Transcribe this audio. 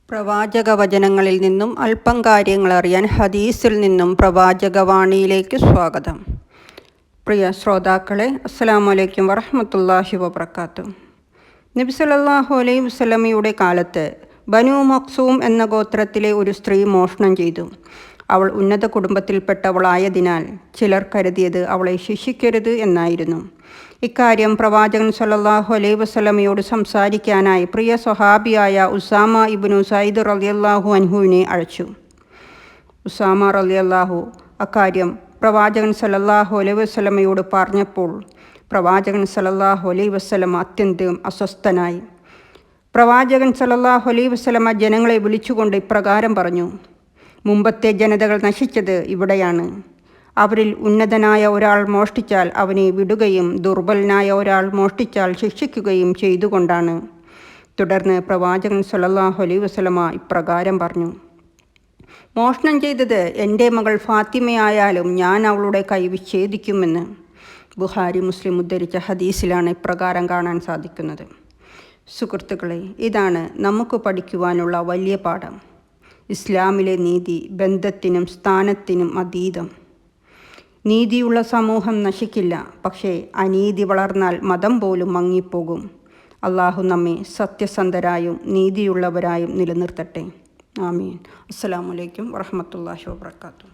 പ്രവാചക വചനങ്ങളിൽ നിന്നും അല്പം കാര്യങ്ങൾ അറിയാൻ ഹദീസിൽ നിന്നും പ്രവാചകവാണിയിലേക്ക് സ്വാഗതം. പ്രിയ ശ്രോതാക്കളെ, അസ്സലാമു അലൈക്കും വറഹ്മത്തുള്ളാഹി വബറകാതുഹു. നബി സല്ലല്ലാഹു അലൈഹി വസല്ലമയുടെ കാലത്ത് ബനു മഖ്സൂം എന്ന ഗോത്രത്തിലെ ഒരു സ്ത്രീ മോഷണം ചെയ്തു. അവൾ ഉന്നത കുടുംബത്തിൽപ്പെട്ടവളായതിനാൽ ചിലർ കരുതിയത് അവളെ ശിക്ഷിക്കരുത് എന്നായിരുന്നു. ഇക്കാര്യം പ്രവാചകൻ സല്ലല്ലാഹു അലൈഹി വസല്ലമയോട് സംസാരിക്കാനായി പ്രിയ സ്വഹാബിയായ ഉസാമ ഇബ്നു സൈദ് റളിയല്ലാഹു അൻഹുവിനെ അയച്ചു. ഉസാമ റളിയല്ലാഹു അക്കാര്യം പ്രവാചകൻ സല്ലല്ലാഹു അലൈഹി വസല്ലമയോട് പറഞ്ഞപ്പോൾ പ്രവാചകൻ സല്ലല്ലാഹു അലൈഹി വസല്ലമ അത്യന്തം അസ്വസ്ഥനായി. പ്രവാചകൻ സല്ലല്ലാഹു അലൈഹി വസല്ലമ ജനങ്ങളെ വിളിച്ചുകൊണ്ട് ഇപ്രകാരം പറഞ്ഞു: മുമ്പത്തെ ജനതകൾ നശിച്ചത് ഇവിടെയാണ്. അവരിൽ ഉന്നതനായ ഒരാൾ മോഷ്ടിച്ചാൽ അവനെ വിടുകയും ദുർബലനായ ഒരാൾ മോഷ്ടിച്ചാൽ ശിക്ഷിക്കുകയും ചെയ്തുകൊണ്ടാണ്. തുടർന്ന് പ്രവാചകൻ സല്ലല്ലാഹു അലൈഹി വസല്ലമ ഇപ്രകാരം പറഞ്ഞു: മോഷണം ചെയ്തത് എൻ്റെ മകൾ ഫാത്തിമയായാലും ഞാൻ അവളുടെ കൈ വിച്ഛേദിക്കുമെന്ന്. ബുഖാരി മുസ്ലിം ഉദ്ധരിച്ച ഹദീസിലാണ് ഇപ്രകാരം കാണാൻ സാധിക്കുന്നത്. സുഹൃത്തുക്കളെ, ഇതാണ് നമുക്ക് പഠിക്കുവാനുള്ള വലിയ പാഠം. ഇസ്ലാമിലെ നീതി ബന്ധത്തിനും സ്ഥാനത്തിനും അതീതം. നീതിയുള്ള സമൂഹം നശിക്കില്ല, പക്ഷേ അനീതി വളർന്നാൽ മതം പോലും മങ്ങിപ്പോകും. അള്ളാഹു നമ്മെ സത്യസന്ധരായും നീതിയുള്ളവരായും നിലനിർത്തട്ടെ. ആമീൻ. അസ്സലാമു അലൈക്കും വറഹ്മത്തുള്ളാഹി വബറകാതുഹു.